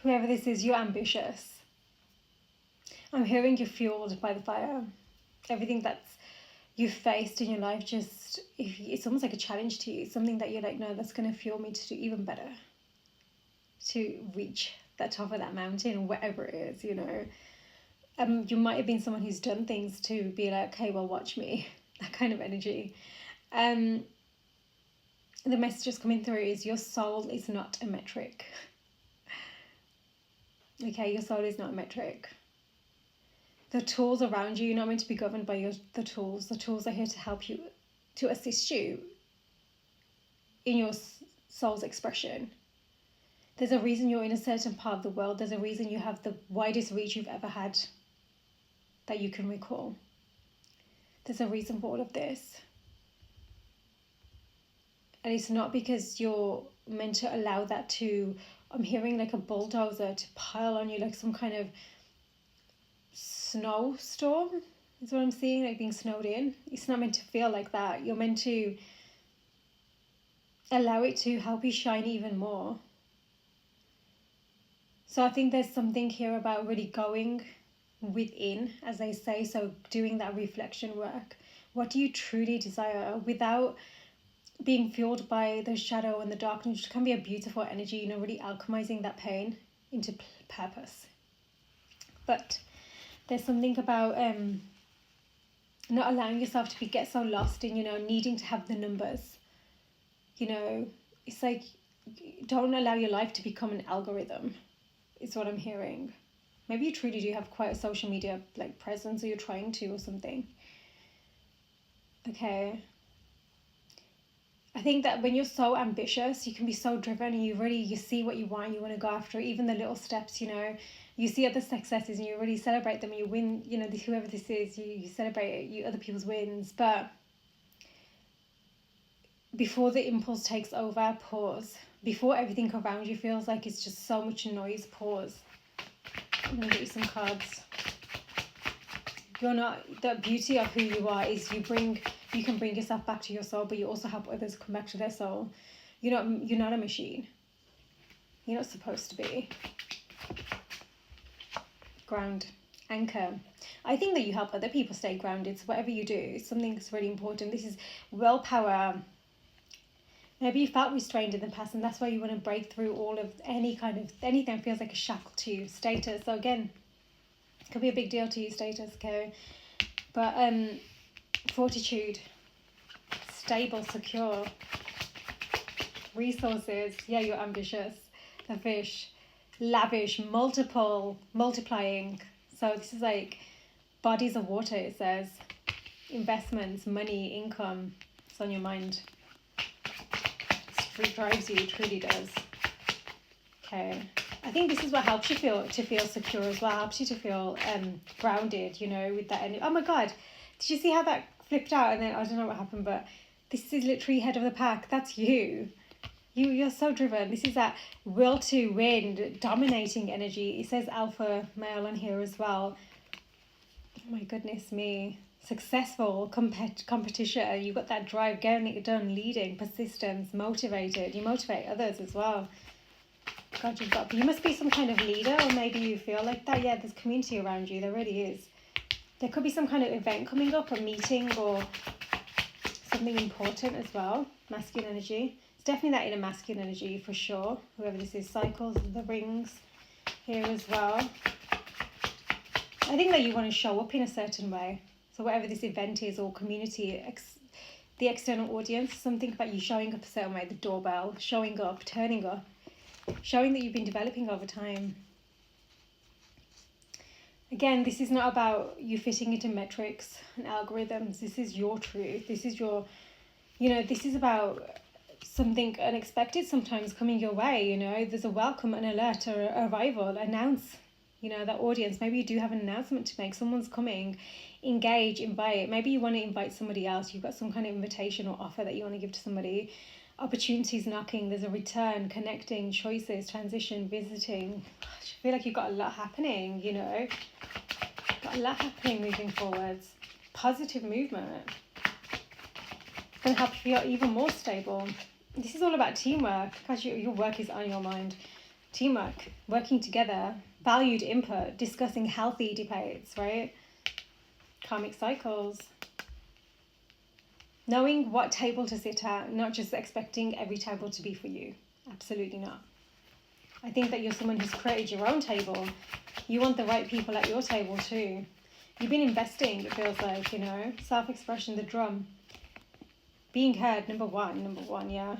whoever this is, you're ambitious. I'm hearing you're fueled by the fire. Everything that's you've faced in your life, just it's almost like a challenge to you, something that you're like, no, that's going to fuel me to do even better, to reach that top of that mountain, whatever it is, you know. You might have been someone who's done things to be like, okay, well, watch me, that kind of energy. The message just coming through is your soul is not a metric. Okay, your soul is not a metric. The tools around you, you're not meant to be governed by the tools. The tools are here to help you, to assist you in your soul's expression. There's a reason you're in a certain part of the world. There's a reason you have the widest reach you've ever had that you can recall. There's a reason for all of this. And it's not because you're meant to allow that to, I'm hearing like a bulldozer to pile on you, like some kind of snowstorm is what I'm seeing, like being snowed in. It's not meant to feel like that. You're meant to allow it to help you shine even more. So I think there's something here about really going within, as they say, so doing that reflection work. What do you truly desire without being fueled by the shadow and the darkness, which can be a beautiful energy, you know, really alchemizing that pain into purpose. But there's something about not allowing yourself to get so lost in, you know, needing to have the numbers. You know, it's like, don't allow your life to become an algorithm, is what I'm hearing. Maybe you truly do have quite a social media like presence, or you're trying to, or something. Okay. I think that when you're so ambitious, you can be so driven, and you see what you want, you want to go after it, even the little steps, you know. You see other successes and you really celebrate them, and you win, you know, whoever this is, you celebrate other people's wins. But before the impulse takes over, pause. Before everything around you feels like it's just so much noise, pause. I'm going to get you some cards. You're not, the beauty of who you are is you can bring yourself back to your soul, but you also help others come back to their soul. You're not a machine. You're not supposed to be. Ground, anchor. I think that you help other people stay grounded. So whatever you do, something that's really important. This is willpower. Maybe you felt restrained in the past, and that's why you want to break through all of anything that feels like a shackle to you. Status. So again, it could be a big deal to you, status, okay? But fortitude, stable, secure, resources. Yeah, you're ambitious. The fish, lavish, multiplying. So this is like bodies of water, it says. Investments, money, income. It's on your mind. It drives you, it truly does. Okay. I think this is what helps you to feel secure as well. Helps you to feel grounded, you know, with that energy. Oh my God. Did you see how that flipped out? And then I don't know what happened, but this is literally head of the pack. That's you. You're so driven. This is that will to win, dominating energy. It says alpha male on here as well. Oh my goodness me. Successful competition. You've got that drive, getting it done, leading, persistence, motivated. You motivate others as well. God, you must be some kind of leader, or maybe you feel like that. Yeah, there's community around you. There really is. There could be some kind of event coming up, a meeting, or something important as well. Masculine energy. It's definitely that inner masculine energy for sure. Whoever this is, cycles, the rings here as well. I think that you want to show up in a certain way. So whatever this event is, or community, the external audience, something about you showing up a certain way, the doorbell, showing up, turning up, showing that you've been developing over time. Again, this is not about you fitting into metrics and algorithms. This is your truth. This is your, this is about something unexpected sometimes coming your way, There's a welcome, an alert, or arrival, announce, that audience. Maybe you do have an announcement to make. Someone's coming. Engage, invite. Maybe you want to invite somebody else. You've got some kind of invitation or offer that you want to give to somebody. Opportunities knocking. There's a return, connecting, choices, transition, visiting. I feel like you've got a lot happening, Got a lot happening moving forwards. Positive movement. It's going to help you feel even more stable. This is all about teamwork, because your work is on your mind. teamwork, working together, valued input, discussing healthy debates, right? Karmic cycles. Knowing what table to sit at, not just expecting every table to be for you. Absolutely not. I think that you're someone who's created your own table. You want the right people at your table too. You've been investing, it feels like, you know. Self-expression, the drum. Being heard, number one, yeah.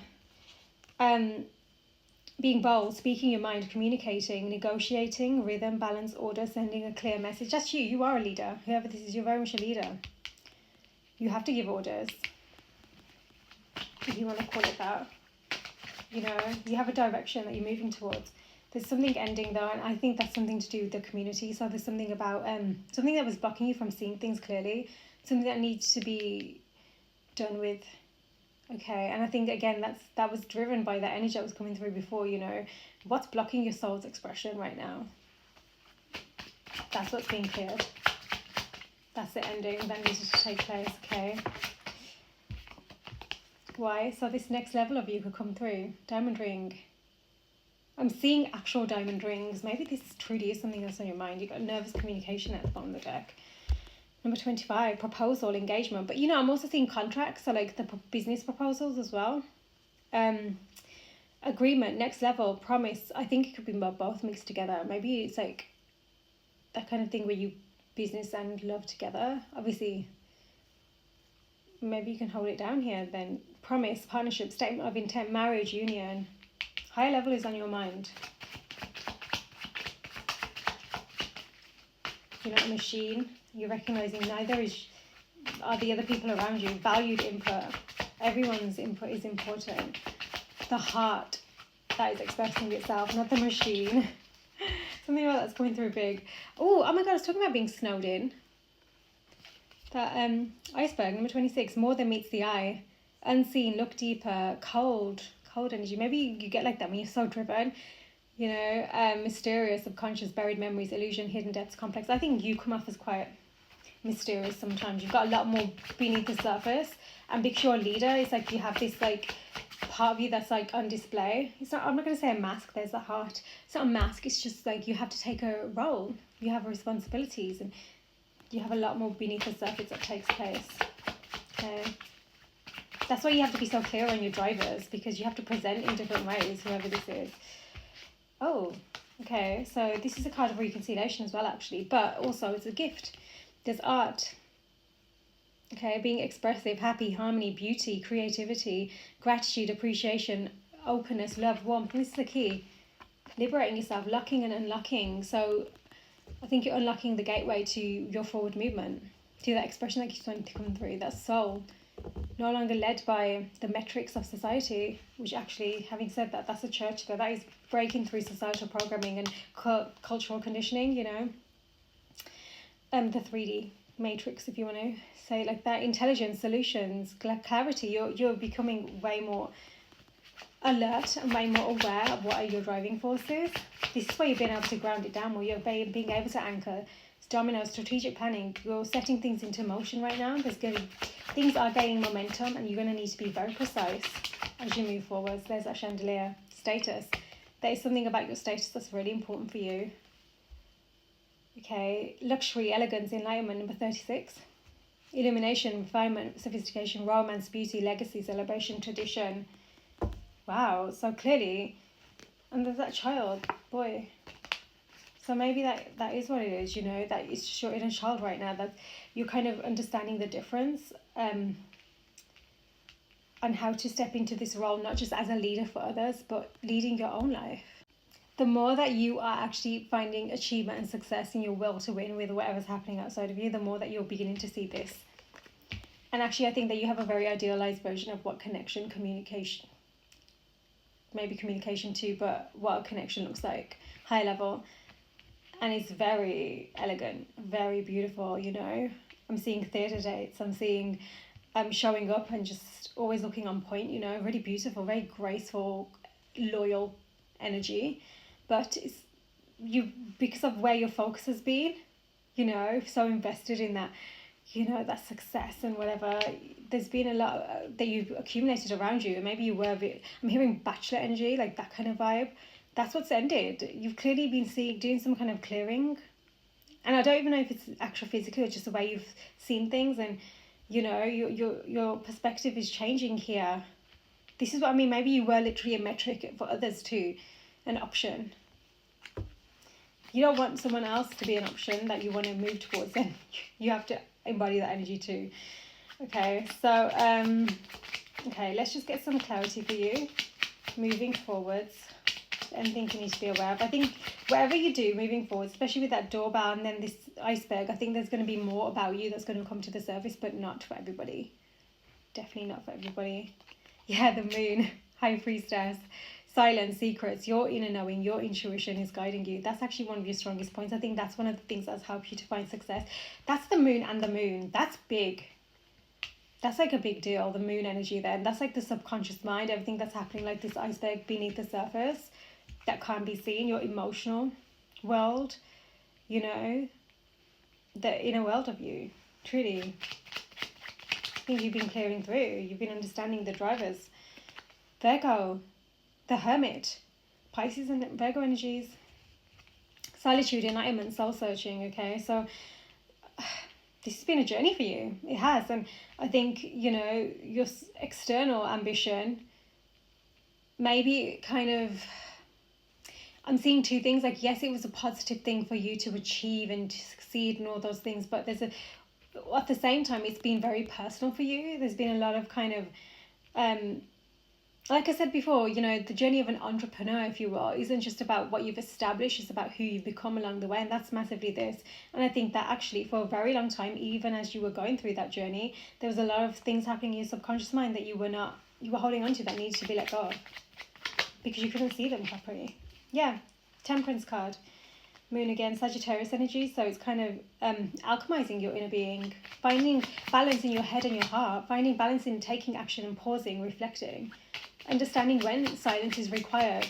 Being bold, speaking your mind, communicating, negotiating, rhythm, balance, order, sending a clear message. That's you. You are a leader. Whoever this is, you're very much a leader. You have to give orders, if you want to call it that. You know, you have a direction that you're moving towards. There's something ending though, and I think that's something to do with the community. So there's something about something that was blocking you from seeing things clearly, something that needs to be done with. Okay, and I think again that was driven by that energy that was coming through before, you know. What's blocking your soul's expression right now? That's what's being cleared. That's the ending that needed to take place, okay? Why? So this next level of you could come through. Diamond ring. I'm seeing actual diamond rings. Maybe this truly is something that's on your mind. You've got nervous communication at the bottom of the deck. Number 25, proposal, engagement. But, you know, I'm also seeing contracts, so like the business proposals as well. Agreement, next level, promise. I think it could be both mixed together. Maybe it's like that kind of thing where you business and love together. Obviously, maybe you can hold it down here then. Promise, partnership, statement of intent, marriage, union. Higher level is on your mind. You're not a machine. You're recognizing neither are the other people around you. Valued input. Everyone's input is important. The heart that is expressing itself, not the machine. Something about that's coming through big. Oh my God, I was talking about being snowed in. That iceberg, number 26, more than meets the eye. Unseen, look deeper, cold energy. Maybe you get like that when you're so driven. You know, mysterious, subconscious, buried memories, illusion, hidden depths, complex. I think you come off as quite mysterious sometimes. You've got a lot more beneath the surface. And because you're a leader, it's like you have this like part of you that's like on display. It's not, I'm not going to say a mask, there's the heart. It's not a mask, it's just like you have to take a role. You have responsibilities and you have a lot more beneath the surface that takes place. Okay. That's why you have to be so clear on your drivers, because you have to present in different ways, whoever this is. Oh, okay, so this is a card of reconciliation as well, actually, but also it's a gift. There's art, okay, being expressive, happy, harmony, beauty, creativity, gratitude, appreciation, openness, love, warmth. This is the key. Liberating yourself, locking and unlocking. So I think you're unlocking the gateway to your forward movement, to that expression that keeps wanting to come through, that soul. No longer led by the metrics of society, which actually, having said that, that's a church there. That is breaking through societal programming and cultural conditioning, you know. The 3D matrix, if you want to say it like that. Intelligence, solutions, clarity. You're becoming way more alert and way more aware of what are your driving forces. This is where you're being able to ground it down more. You're being able to anchor. Domino, strategic planning. You're setting things into motion right now. Things are gaining momentum, and you're going to need to be very precise as you move forwards. There's that chandelier. Status. There is something about your status that's really important for you. Okay, luxury, elegance, enlightenment, number 36. Illumination, refinement, sophistication, romance, beauty, legacy, celebration, tradition. Wow, so clearly, and there's that child, boy. So maybe that is what it is, you know, that it's just your inner child right now, that you're kind of understanding the difference and how to step into this role, not just as a leader for others, but leading your own life. The more that you are actually finding achievement and success in your will to win with whatever's happening outside of you, the more that you're beginning to see this. And actually, I think that you have a very idealized version of what connection, communication, maybe communication too, but what a connection looks like, high level. And it's very elegant, very beautiful, you know. I'm seeing theatre dates, I'm seeing showing up and just always looking on point, you know, really beautiful, very graceful, loyal energy. But it's you, because of where your focus has been, you know, so invested in that, you know, that success and whatever, there's been a lot that you've accumulated around you. Maybe you were I'm hearing bachelor energy, like that kind of vibe, That's what's ended. You've clearly been doing some kind of clearing. And I don't even know if it's actual physical or just the way you've seen things, and your perspective is changing here. This is what I mean. Maybe you were literally a metric for others too, an option. You don't want someone else to be an option that you want to move towards, then you have to embody that energy too. Okay, so okay, let's just get some clarity for you moving forwards. Anything you need to be aware of. I think whatever you do moving forward, especially with that doorbell and then this iceberg, I think there's going to be more about you that's going to come to the surface, but not for everybody. Definitely not for everybody. Yeah, the moon, high priestess, silence, secrets, your inner knowing, your intuition is guiding you. That's actually one of your strongest points. I think that's one of the things that's helped you to find success. That's the moon and the moon. That's big. That's like a big deal, the moon energy then. That's like the subconscious mind, everything that's happening, like this iceberg beneath the surface that can't be seen, your emotional world, you know, the inner world of you, truly. I think you've been clearing through, you've been understanding the drivers. Virgo, the hermit, Pisces and Virgo energies, solitude, enlightenment, soul searching, okay? So this has been a journey for you. It has. And I think, you know, your external ambition, maybe kind of, I'm seeing two things. Like, yes, it was a positive thing for you to achieve and to succeed and all those things, but there's at the same time, it's been very personal for you. There's been a lot of kind of, like I said before, you know, the journey of an entrepreneur, if you will, isn't just about what you've established, it's about who you've become along the way, and that's massively this. And I think that actually for a very long time, even as you were going through that journey, there was a lot of things happening in your subconscious mind that you were holding on to that needed to be let go of because you couldn't see them properly. Yeah, Temperance card. Moon again, Sagittarius energy, so it's kind of alchemizing your inner being, finding balance in your head and your heart, finding balance in taking action and pausing, reflecting, understanding when silence is required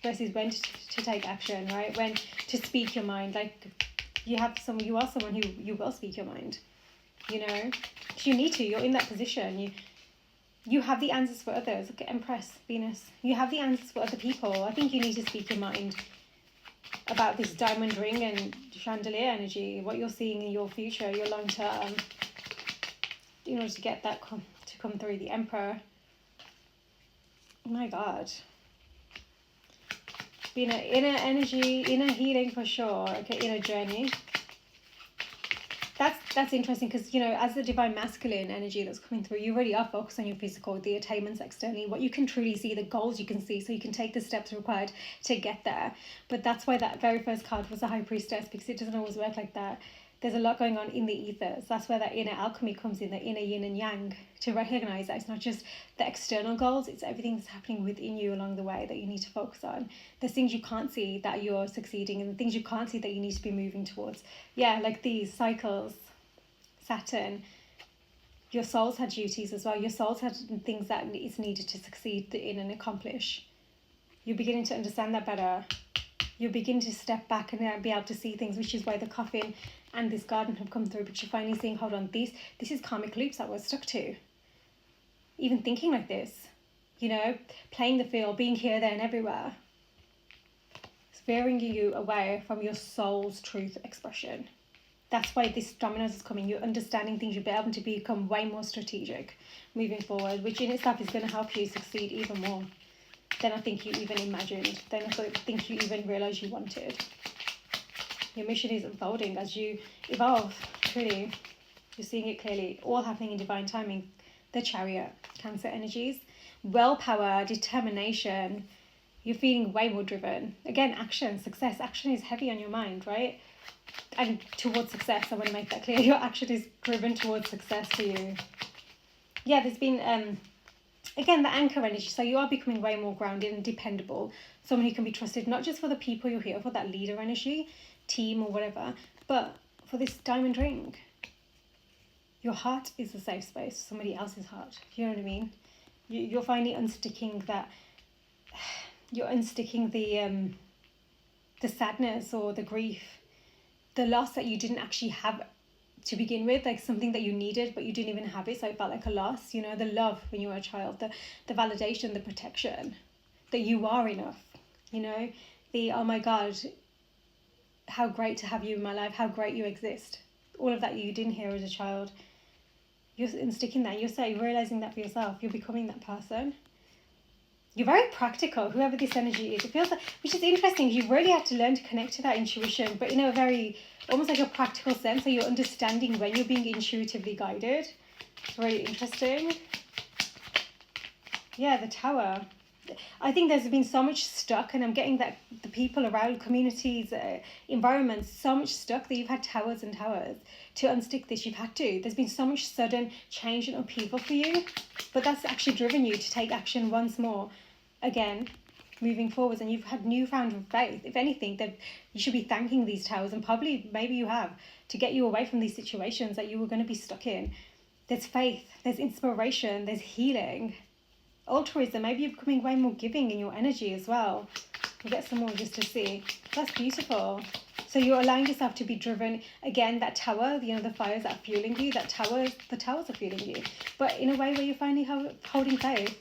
versus when to take action, right? When to speak your mind. Like you are someone who you will speak your mind, you know, because you need to. You're in that position. You have the answers for others. Look at Empress, Venus. You have the answers for other people. I think you need to speak your mind about this diamond ring and chandelier energy, what you're seeing in your future, your long term, in order to get that to come through. The Emperor. Oh my God. Being an inner energy, inner healing for sure. Okay, inner journey. That's interesting because, you know, as the divine masculine energy that's coming through, you really are focused on your physical, the attainments externally, what you can truly see, the goals you can see, so you can take the steps required to get there. But that's why that very first card was the High Priestess, because it doesn't always work like that. There's a lot going on in the ethers. That's where that inner alchemy comes in, the inner yin and yang, to recognize that it's not just the external goals, it's everything that's happening within you along the way that you need to focus on. There's things you can't see that you're succeeding, and things you can't see that you need to be moving towards. Yeah, like these cycles, Saturn, your soul's had duties as well. Your soul's had things that it's needed to succeed in and accomplish. You're beginning to understand that better. You're beginning to step back and be able to see things, which is why the coffin and this garden have come through. But you're finally seeing, hold on, this is karmic loops that we're stuck to. Even thinking like this, you know, playing the field, being here, there, and everywhere. It's veering you away from your soul's truth expression. That's why this dominoes is coming. You're understanding things. You'll be able to become way more strategic moving forward, which in itself is going to help you succeed even more than I think you even imagined, than I think you even realised you wanted. Your mission is unfolding as you evolve, truly. You're seeing it clearly, all happening in divine timing. The Chariot, Cancer energies, willpower, determination. You're feeling way more driven. Again, action, success. Action is heavy on your mind, right? And towards success, I want to make that clear. Your action is driven towards success for you. Yeah, there's been, again, the anchor energy. So you are becoming way more grounded and dependable. Someone who can be trusted, not just for the people you're here for, that leader energy, team or whatever, but for this diamond ring. Your heart is a safe space, somebody else's heart. You know what I mean? You're finally unsticking that, you're unsticking the sadness or the grief, the loss that you didn't actually have to begin with, like something that you needed but you didn't even have it, so it felt like a loss. You know, the love when you were a child, the validation, the protection, that you are enough, You know, the, oh my God, how great to have you in my life, how great you exist. All of that you didn't hear as a child. You're sticking that, you're realizing that for yourself. You're becoming that person. You're very practical, whoever this energy is. It feels like, which is interesting, you really have to learn to connect to that intuition, but in a very, almost like a practical sense, so you're understanding when you're being intuitively guided. It's really interesting. Yeah, the Tower. I think there's been so much stuck, and I'm getting that the people around, communities, environments, so much stuck that you've had towers and towers. To unstick this, you've had to. There's been so much sudden change and upheaval for you, but that's actually driven you to take action once more, again, moving forwards, and you've had newfound faith. If anything, that you should be thanking these towers, and probably maybe you have, to get you away from these situations that you were going to be stuck in. There's faith, there's inspiration, there's healing. Altruism, maybe you're becoming way more giving in your energy as well. We'll get some more just to see. That's beautiful. So you're allowing yourself to be driven. Again, that tower, you know, the fires that are fueling you, the towers are fueling you. But in a way where you're finally holding faith.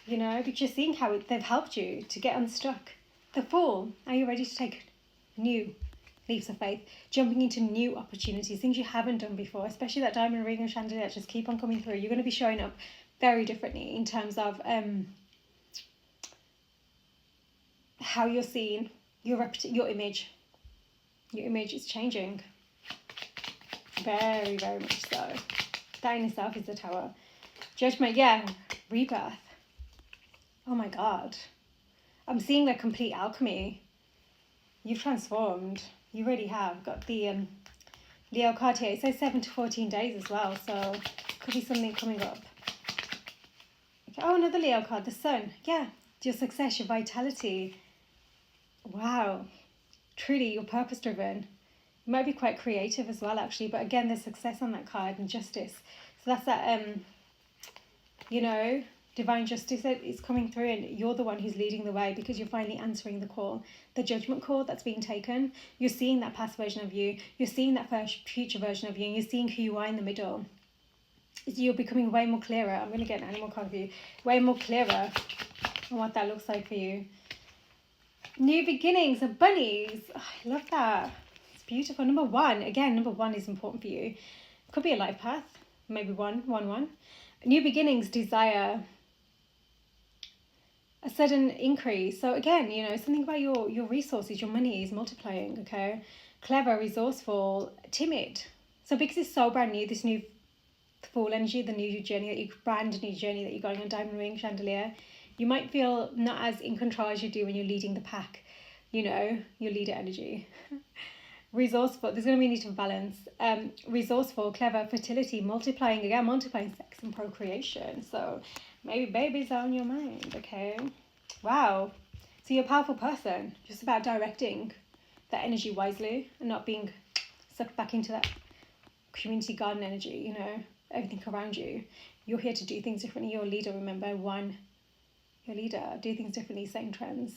You know, but you're seeing how they've helped you to get unstuck. The Fool, are you ready to take new leaps of faith? Jumping into new opportunities, things you haven't done before, especially that diamond ring and chandelier just keep on coming through. You're going to be showing up very differently in terms of how you're seen, your image. Your image is changing. Very, very much so. That in itself is the Tower. Judgment, yeah. Rebirth. Oh my God. I'm seeing a complete alchemy. You've transformed. You really have. Got the Leo card here. It says 7 to 14 days as well, so could be something coming up. Okay. Oh, another Leo card, the Sun. Yeah, your success, your vitality. Wow. Truly, you're purpose driven. You might be quite creative as well, actually, but again, there's success on that card, and justice. So that's that, you know, divine justice that is coming through, and you're the one who's leading the way because you're finally answering the call, the judgment call that's being taken. You're seeing that past version of you, you're seeing that future version of you, and you're seeing who you are in the middle. You're becoming way more clearer. I'm going to get an animal card for you. Way more clearer on what that looks like for you. New beginnings of bunnies. Oh, I love that. It's beautiful. Number one is important for you. Could be a life path. Maybe one. New beginnings, desire. A sudden increase. So again, you know, something about your resources, your money is multiplying, okay? Clever, resourceful, timid. So because it's so brand new, this new Fool energy, the new journey, brand new journey that you're going on, diamond ring, chandelier, you might feel not as in control as you do when you're leading the pack, you know, your leader energy. Resourceful, there's going to be a need to balance. Resourceful, clever, fertility, multiplying sex and procreation. So maybe babies are on your mind, okay? Wow. So you're a powerful person, just about directing that energy wisely and not being sucked back into that community garden energy, you know, everything around you. You're here to do things differently. You're a leader, remember, your leader, do things differently, setting trends.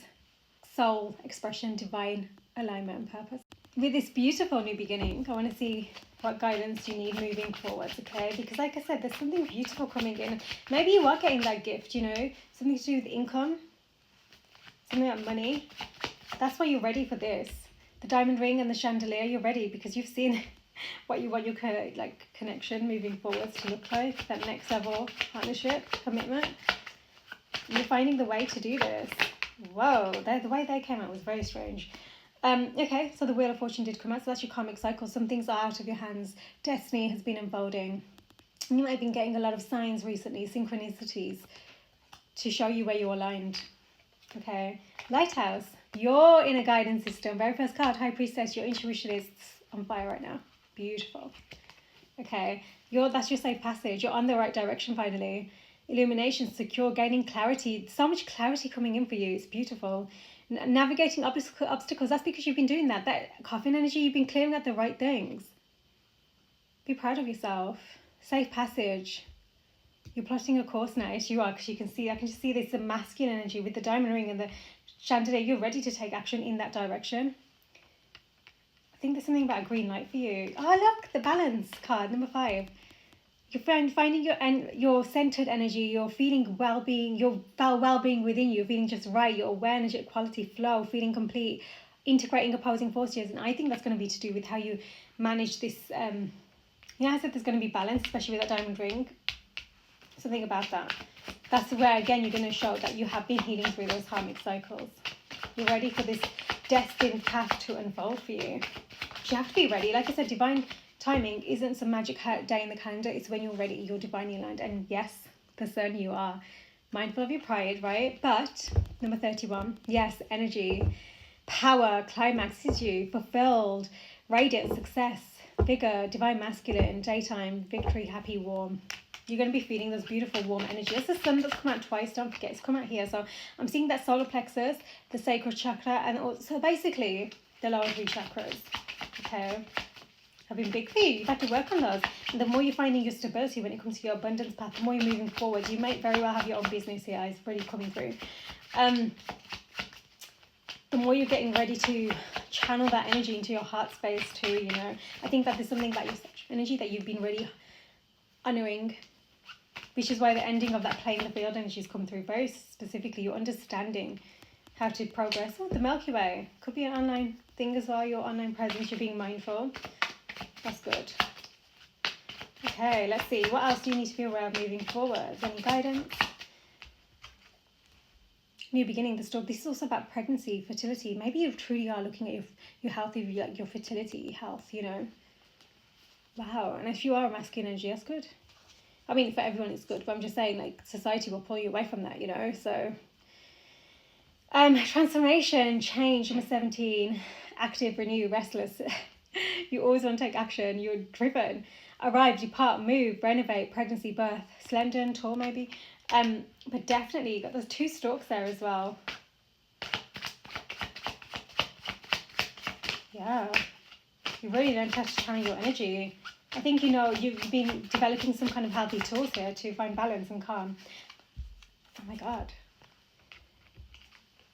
Soul, expression, divine alignment and purpose. With this beautiful new beginning, I want to see what guidance you need moving forwards, okay? Because like I said, there's something beautiful coming in. Maybe you are getting that gift, you know, something to do with income, something like money. That's why you're ready for this. The diamond ring and the chandelier, you're ready because you've seen what you want your connection moving forwards to look like, that next level partnership, commitment. You're finding the way to do this. Whoa, the way they came out was very strange. Okay, so the Wheel of Fortune did come out, so that's your karmic cycle. Some things are out of your hands. Destiny has been unfolding. You might have been getting a lot of signs recently, synchronicities, to show you where you're aligned. Okay, Lighthouse, you're in a guidance system. Very first card, High Priestess, your intuition is on fire right now. Beautiful. Okay, that's your safe passage. You're on the right direction finally. Illumination, secure, gaining clarity. So much clarity coming in for you. It's beautiful. Navigating obstacles. That's because you've been doing that. That coffin energy, you've been clearing out the right things. Be proud of yourself. Safe passage. You're plotting a course now. Yes, you are, because I can just see this masculine energy with the diamond ring and the chandelier. You're ready to take action in that direction. I think there's something about a green light for you. Oh, look, the balance card, number 5. You're finding your centered energy. You're feeling well-being. Your well-being within you. Feeling just right. Your awareness, your quality flow. Feeling complete. Integrating opposing forces, and I think that's going to be to do with how you manage this. I said there's going to be balance, especially with that diamond ring. Something about that. That's where again you're going to show that you have been healing through those karmic cycles. You're ready for this destined path to unfold for you. You have to be ready. Like I said, divine timing isn't some magic day in the calendar. It's when you're ready, you're divinely aligned. And yes, person you are mindful of your pride, right? But number 31, yes, energy, power, climaxes you, fulfilled, radiant, success, vigor, divine masculine, daytime, victory, happy, warm. You're going to be feeling those beautiful warm energy. It's the sun that's come out twice, don't forget, it's come out here. So I'm seeing that solar plexus, the sacral chakra, and also basically the lower 3 chakras. Okay, have been big for you. You've had to work on those. And the more you're finding your stability when it comes to your abundance path, the more you're moving forward. You might very well have your own business here. It's really coming through. The more you're getting ready to channel that energy into your heart space too, I think that there's something about your sexual energy that you've been really honoring, which is why the ending of that playing the field energy has come through very specifically. You're understanding how to progress. The Milky Way could be an online thing as well. Your online presence, you're being mindful. That's good. Okay, let's see. What else do you need to be aware of moving forward? Any guidance? New beginning, the storm. This is also about pregnancy, fertility. Maybe you truly are looking at your health, like your fertility health, Wow. And if you are a masculine energy, that's good. I mean, for everyone it's good, but I'm just saying, like, society will pull you away from that, So, transformation, change, number 17, active, renew, restless. You always want to take action. You're driven. Arrive, depart, move, renovate, pregnancy, birth, slender and tall maybe. But definitely you got those 2 stalks there as well. Yeah. You really learned how to channel your energy. I think, you've been developing some kind of healthy tools here to find balance and calm. Oh my God.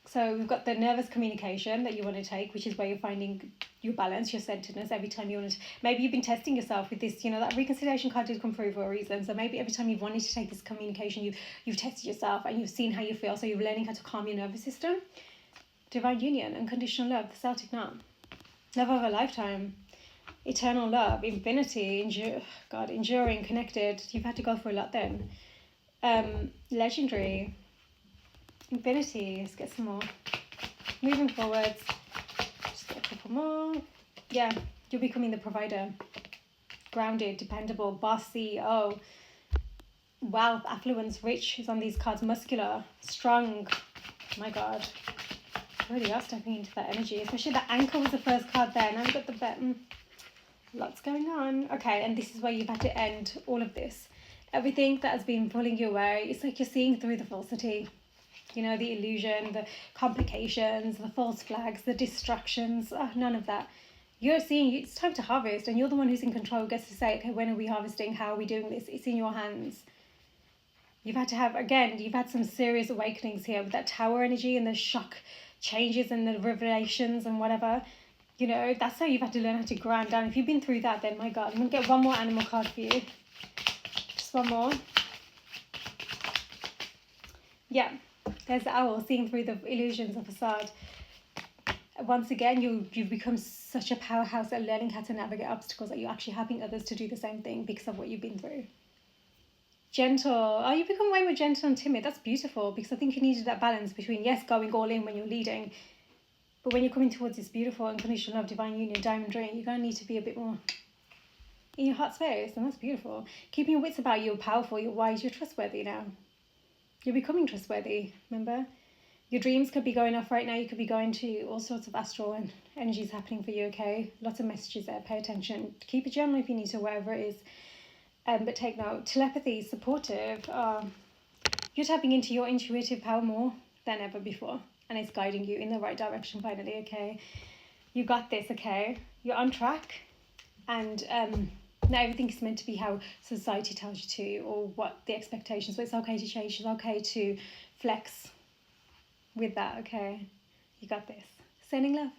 So we've got the nervous communication that you want to take, which is where you're finding your balance, your centeredness every time you want to. Maybe you've been testing yourself with this, that reconciliation card did come through for a reason. So maybe every time you've wanted to take this communication, you've tested yourself and you've seen how you feel. So you're learning how to calm your nervous system. Divine union, unconditional love, the Celtic knot, love of a lifetime, eternal love, infinity, enduring, connected. You've had to go through a lot then. Legendary. Infinity. Let's get some more. Moving forwards. Just get a couple more. Yeah, you're becoming the provider. Grounded, dependable, boss, CEO. Wealth, affluence, rich is on these cards. Muscular, strong. Oh my God. Really are stepping into that energy. Especially the anchor was the first card there. Now we've got the button. Lots going on. Okay, and this is where you've had to end all of this. Everything that has been pulling you away. It's like you're seeing through the falsity. The illusion, the complications, the false flags, the distractions, none of that. You're seeing it's time to harvest, and you're the one who's in control, gets to say, okay, when are we harvesting? How are we doing this? It's in your hands. You've had some serious awakenings here with that tower energy and the shock changes and the revelations and whatever. That's how you've had to learn how to grind down. If you've been through that, then my God, I'm going to get one more animal card for you. Just one more. Yeah. There's the owl seeing through the illusions of facade. Once again, you've become such a powerhouse at learning how to navigate obstacles that you're actually helping others to do the same thing because of what you've been through. Gentle. Oh, you've become way more gentle and timid. That's beautiful, because I think you needed that balance between, yes, going all in when you're leading, but when you're coming towards this beautiful unconditional love, divine union, diamond ring, you're going to need to be a bit more in your heart space, and that's beautiful. Keeping your wits about you, you're powerful, you're wise, you're trustworthy now. You're becoming trustworthy, remember? Your dreams could be going off right now. You could be going to all sorts of astral and energies happening for you, okay? Lots of messages there. Pay attention. Keep a journal if you need to, wherever it is. But take note. Telepathy, supportive. You're tapping into your intuitive power more than ever before. And it's guiding you in the right direction finally, okay? You got this, okay? You're on track. And not everything is meant to be how society tells you to, or what the expectations, but it's okay to change. It's okay to flex with that, okay? You got this. Sending love.